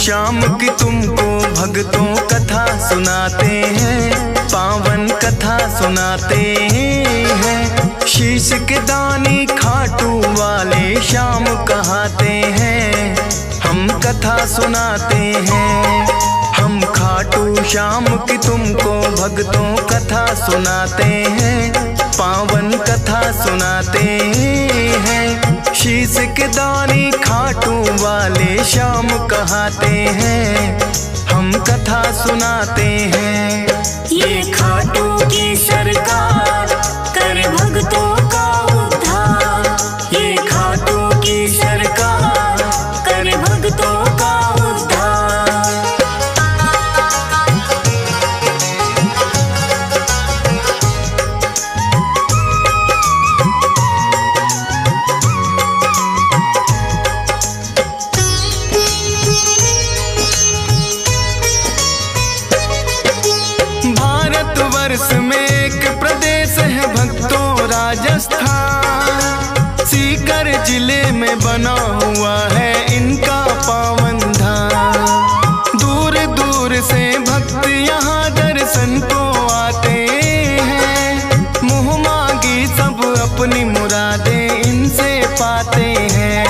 श्याम की तुमको भक्तों कथा सुनाते हैं, पावन कथा सुनाते हैं। शीश के दानी खाटू वाले श्याम कहाते हैं, हम कथा सुनाते हैं। हम खाटू श्याम की तुमको भक्तों कथा सुनाते हैं, पावन कथा सुनाते हैं। शीश के दानी खाटू वाले श्याम कहाते हैं, हम कथा सुनाते हैं। ये खाटू की सरकार कर भक्तों का उद्धार, ये खाटू की सरकार कर भक्तों का उद्धार। भारतवर्ष में एक प्रदेश है भक्तों राजस्थान, सीकर जिले में बना हुआ है इनका पावन धाम। दूर दूर से भक्त यहाँ दर्शन को आते हैं, मुँह मांगी सब अपनी मुरादें इनसे पाते हैं।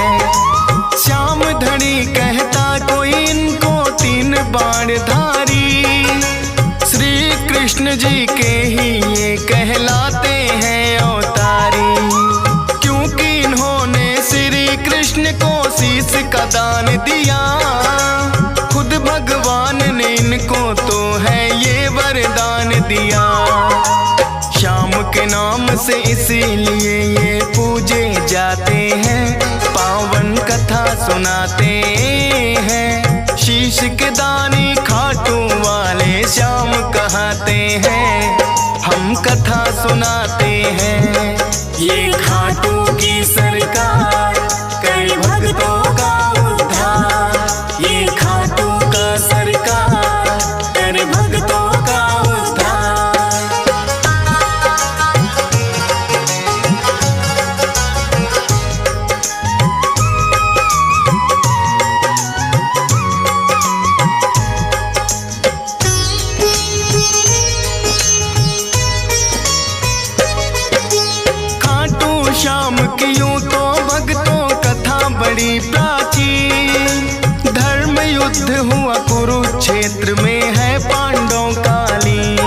श्याम धनी कहता कोई इनको तीन बाण धारी, श्री कृष्ण जी के ही ये कहलाते हैं अवतारी। क्योंकि इन्होंने श्री कृष्ण को शीश का दान दिया, खुद भगवान ने इनको तो है ये वरदान दिया। श्याम के नाम से इसीलिए ये पूजे जाते हैं, पावन कथा सुनाते हैं। शीश के दानी खाटू वाले श्याम कहाते हैं, हम कथा सुनाते हैं। ये खाटू की सरकार कर भक्तों का उद्धार, ये खाटू का सरकार कर भक्तों का उद्धार। श्याम की यूं तो भक्तों कथा बड़ी प्राचीन, धर्म युद्ध हुआ कुरुक्षेत्र में है पांडवों कालीन।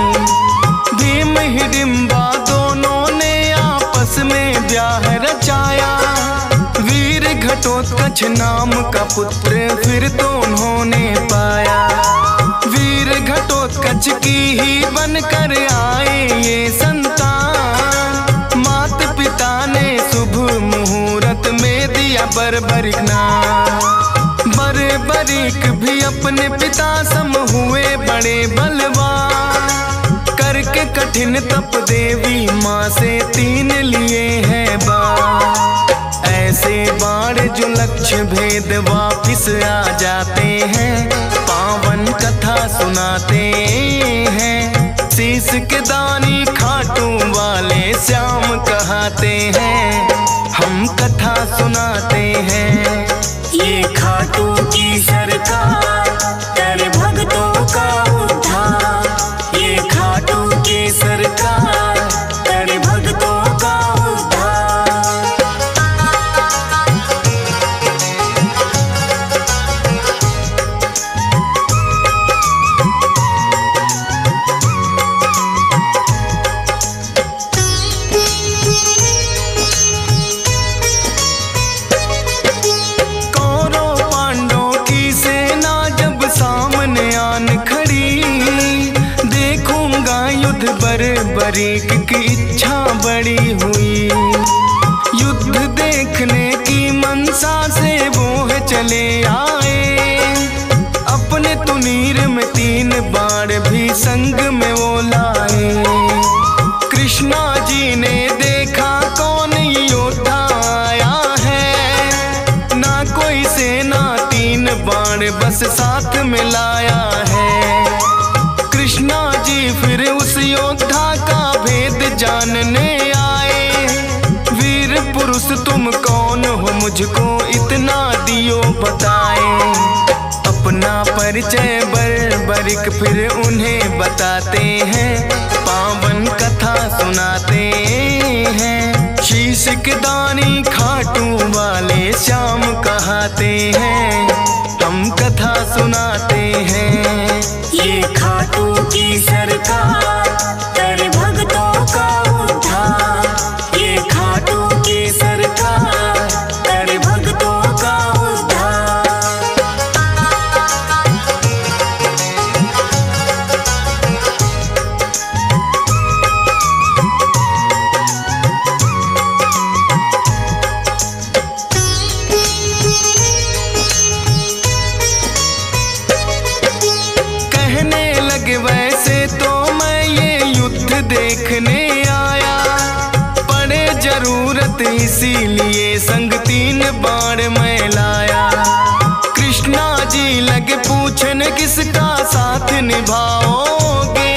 भीम हिडिंबा दोनों ने आपस में ब्याह रचाया, वीर घटोत्कच नाम का पुत्र फिर तो उन्होंने पाया। वीर घटोत्कच की ही बनकर आए ये संतान, मात पिता ने शुभ मुहूर्त में दिया बर्बरिक नाम। बर्बरिक भी अपने पिता सम हुए बड़े बलवान, करके कठिन तप देवी माँ से तीन लिए हैं बाण। ऐसे बाण जो लक्ष्य भेद वापिस आ जाते हैं, पावन कथा सुनाते हैं। शीश के दानी खाटू वाले श्याम कहाते हैं, हम कथा सुनाते हैं। ये खाटू की सरकार कर भक्तों का उद्धार, ये खाटू की सरकार कर भक्तों का उद्धार। बर्बरिक की इच्छा बड़ी हुई, युद्ध देखने की मनसा से वो है चले आए। अपने तुनीर में तीन बाण भी संग में वो लाए। कृष्णा जी ने देखा कौन योद्धा आया है, ना कोई सेना तीन बाण बस साथ में लाया है। कृष्णा जी फिर उस योद्धा का भेद जानने आए। वीर पुरुष तुम कौन हो, मुझको इतना दियो बताए। अपने अपना परिचय बरिक फिर उन्हें बताते हैं, पावन कथा सुनाते हैं। शीश के दानी खाटू वाले श्याम कहाते हैं, हम कथा सुनाते हैं। ये खाटू की सरकार कर भक्तों का उद्धार। ये खाटू की सरकार कर भक्तों का उद्धार। वैसे तो मैं ये युद्ध देखने आया, पड़े जरूरत इसीलिए संग 3 बाण मैं लाया। कृष्णा जी लगे पूछने किसका साथ निभाओगे,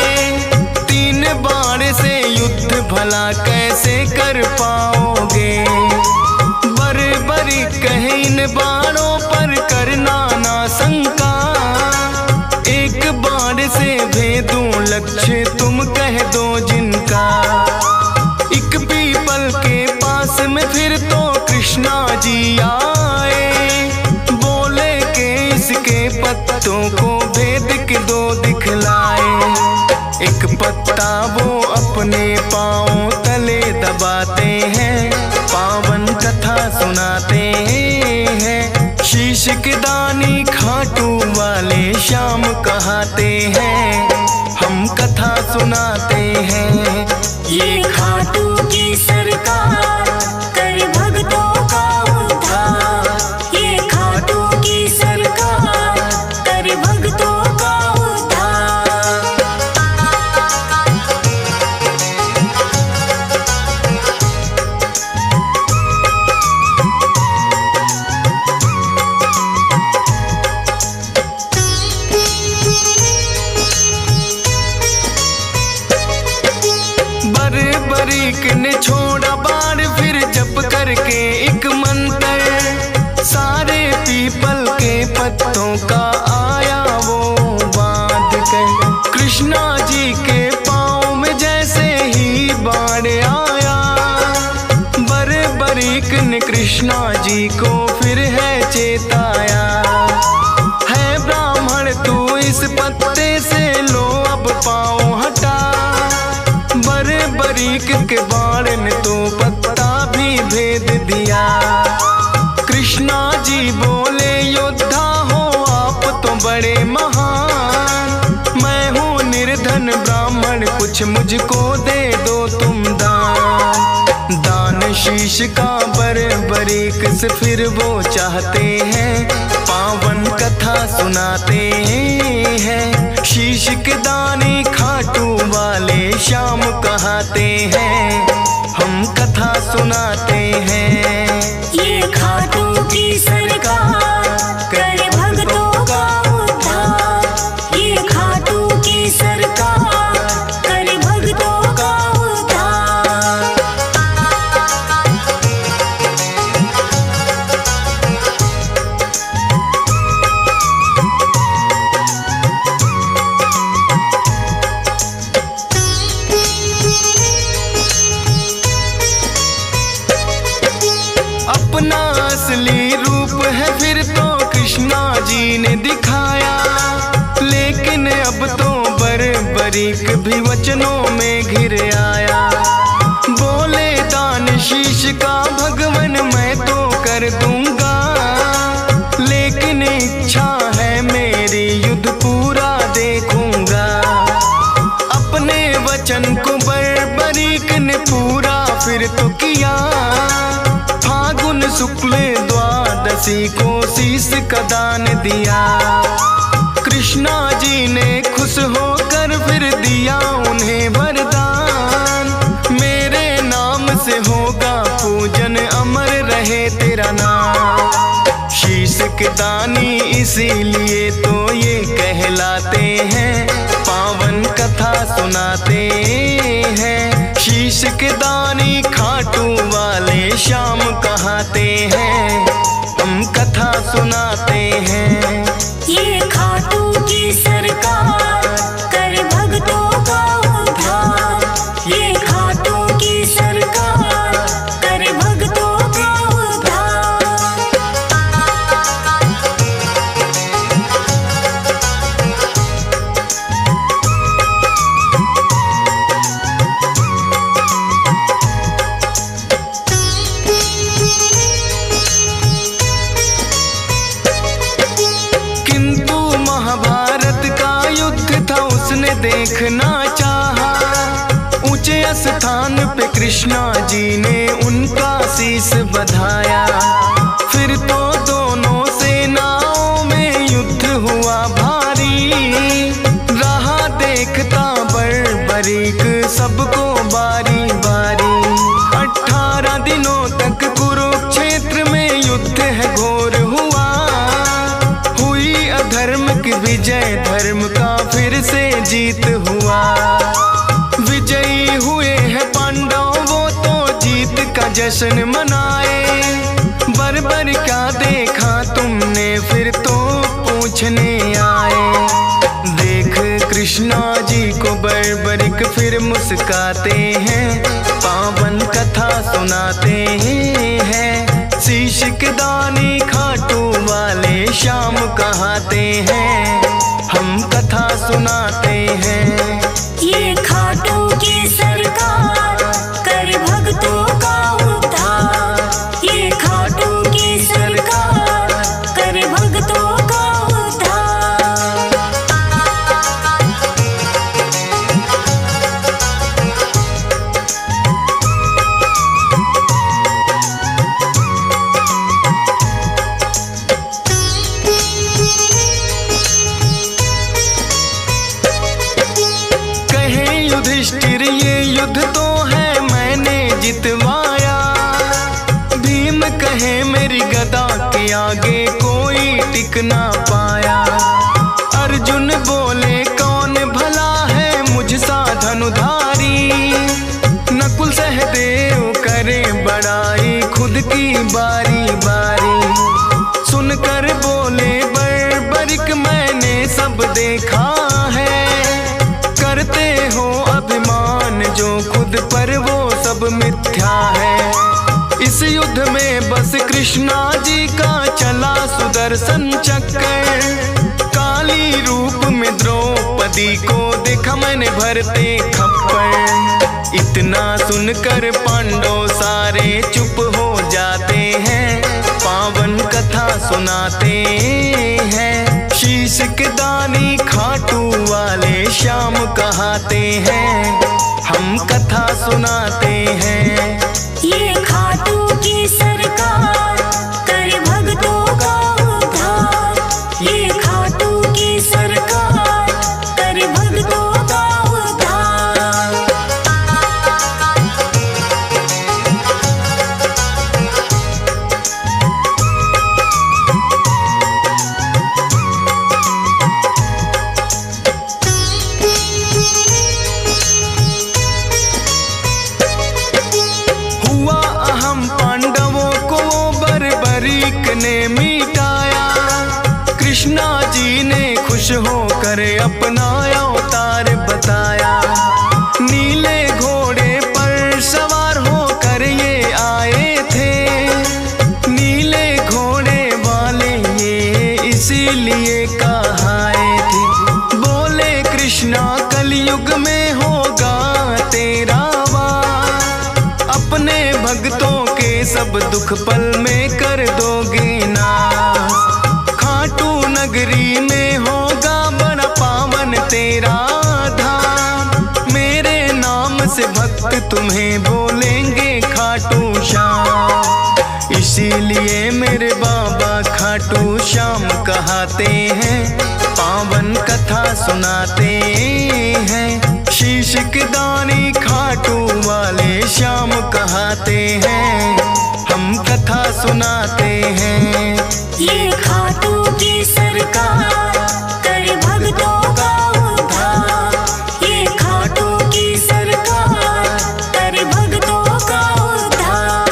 3 बाण से युद्ध भला कैसे कर पाओगे। बरी कहे इन बाणों पर करना ना शंका, एक बाण से भेदूं लक्ष्य तुम कह दो जिनका। एक पीपल के पास में फिर तो कृष्णा जी आए, बोले के इसके पत्तों को भेद के 2 दिखलाए। एक पत्ता वो अपने पांव तले दबाते हैं, पावन कथा सुनाते हैं। शीश के दानी खाटू वाले श्याम कहाते हैं, हम कथा सुनाते हैं। ये खाटू की सरकार कर भक्तों का उद्धार। ये खाटू की सरकार कर भक्तों का उद्धार। बरीक ने छोड़ा बाण फिर जप करके एक मंत्र, सारे पीपल के पत्तों का आया वो बांध कर। कृष्णा जी के पाँव में जैसे ही बाण आया, बरीक ने कृष्णा जी को फिर है चेताया। है ब्राह्मण तू इस पत्ते से लो अब पाँव हटा, बरीक के बाण ने तो पत्ता भी भेद दिया। कृष्णा जी बोले योद्धा हो आप तो बड़े महान, मैं हूँ निर्धन ब्राह्मण कुछ मुझको दे दो तुम दान। दान शीश का बरीक से फिर वो चाहते हैं, पावन कथा सुनाते हैं। शीश के दानी खाटू वाले श्याम कहाते हैं, हम कथा सुनाते हैं। ये खाटू की सरकार कर भक्तों का उद्धार। ये खाटू की सरकार कर भक्तों का उद्धार। अपना असली रूप है फिर तो कृष्णा जी ने दिखाया, लेकिन अब तो बरीक भी वचनों में घिर आया। बोले दान शीश का भगवन मैं तो कर दूंगा, लेकिन इच्छा है मेरी युद्ध पूरा देखूंगा। अपने वचन को बरीक ने पूरा फिर तो किया, फागुन शुक्ल द्वादशी को शीश का दान दिया। कृष्णा जी ने खुश होकर फिर दिया उन्हें वरदान, मेरे नाम से होगा पूजन अमर रहे तेरा नाम। शीश के दानी इसीलिए तो ये कहलाते हैं, पावन कथा सुनाते हैं। शीश के दानी खाटू वाले श्याम कहाते हैं, हम कथा सुनाते हैं। ये सबने देखना चाहा। ऊंचे स्थान पे कृष्णा जी ने उनका शीश बधाया। फिर तो दोनों सेनाओं में युद्ध हुआ भारी। रहा देखता बर्बरीक सबको बारी बारी। 18 दिनों तक कुरुक्षेत्र में युद्ध है घोर हुआ। हुई अधर्म की विजय, धर्म का फिर से जीत हुआ। विजयी हुए हैं पांडव, वो तो जीत का जश्न मनाए। बर्बर क्या देखा तुमने, फिर तो पूछने आए। देख कृष्णा जी को बर्बरिक फिर मुस्काते हैं। पावन कथा सुनाते हैं। शीश के दानी खाटू वाले श्याम कहाते हैं। हम कथा सुनाते हैं। ये खाटू की सरकार कर भक्तों का उद्धार। ये खाटू की सरकार कर भक्तों का उद्धार। युधिष्ठिर ये युद्ध तो है मैंने जितवाया। भीम कहे मेरी गदा के आगे कोई टिक ना पाया। अर्जुन बोले कौन भला है मुझसा धनुधारी। नकुल सहदेव करे बड़ाई खुद की बारी बारी। सुनकर बोले बर्बरिक मैंने सब देखा है। करते हो अभिमान जो खुद पर वो सब मिथ्या है। इस युद्ध में बस कृष्णा जी का चला सुदर्शन चक्कर। काली रूप में द्रौपदी को देखा मैंने भरते खप्पर। इतना सुनकर पांडव सारे चुप हो जाते हैं। पावन कथा सुनाते हैं। शीश के दानी खाटू वाले श्याम कहाते हैं। हम कथा सुनाते हैं। ये खाटू की सरकार कर भक्तों का उद्धार। ये खाटू की सरकार कर भक्तों का उद्धार। ने मिटाया। कृष्णा जी ने खुश होकर अपना अवतार बताया। नीले घोड़े पर सवार होकर ये आए थे। नीले घोड़े वाले ये इसीलिए कहाए थे। बोले कृष्णा कलयुग में होगा तेरा वार। अपने भक्तों के सब दुख पल में कर दोगे नाश। खाटू नगरी में होगा बड़ा पावन तेरा धाम। मेरे नाम से भक्त तुम्हें बोलेंगे खाटू श्याम। इसीलिए मेरे बाबा खाटू श्याम कहाते हैं। पावन कथा सुनाते हैं। शीश के दानी खाटू वाले श्याम कहाते हैं। हम कथा सुनाते हैं। ये खाटू की सरकार कर भक्तों का उद्धार। ये खाटू की सरकार कर भक्तों का उद्धार।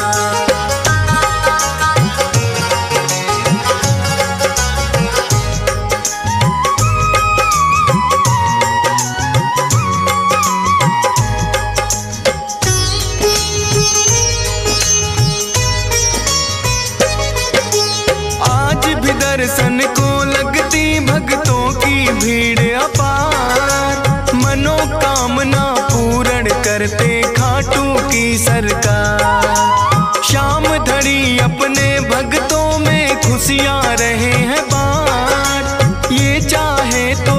दर्शन को लगती भक्तों की भीड़ अपार। मनोकामना पूर्ण करते खाटू की सरकार। शाम धड़ी अपने भक्तों में खुशियां रहे हैं बाँट। ये चाहे तो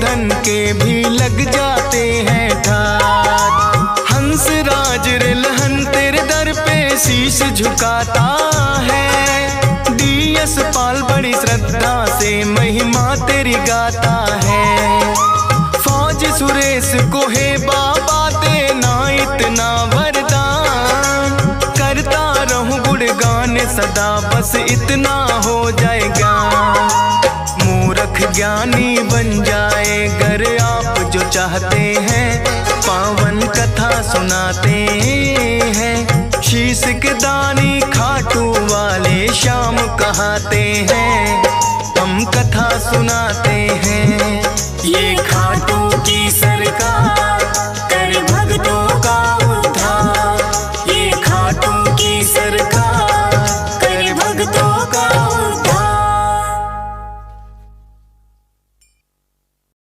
धन के भी लग जाते हैं ठाट। हंस राज रिलहन तेरे दर पे शीश झुकाता है। डीएस पाल बड़ी श्रद्धा से महिमा तेरी गाता है। फौज सुरेश को है बाबा देना इतना वरदान। करता रहूं गुणगान सदा बस इतना हो जाएगा। मूर्ख ज्ञानी बन जाए गर आप जो चाहते हैं। पावन कथा सुनाते हैं। शीश के दानी खाटू वाले श्याम कहाते हैं। हम कथा सुनाते हैं।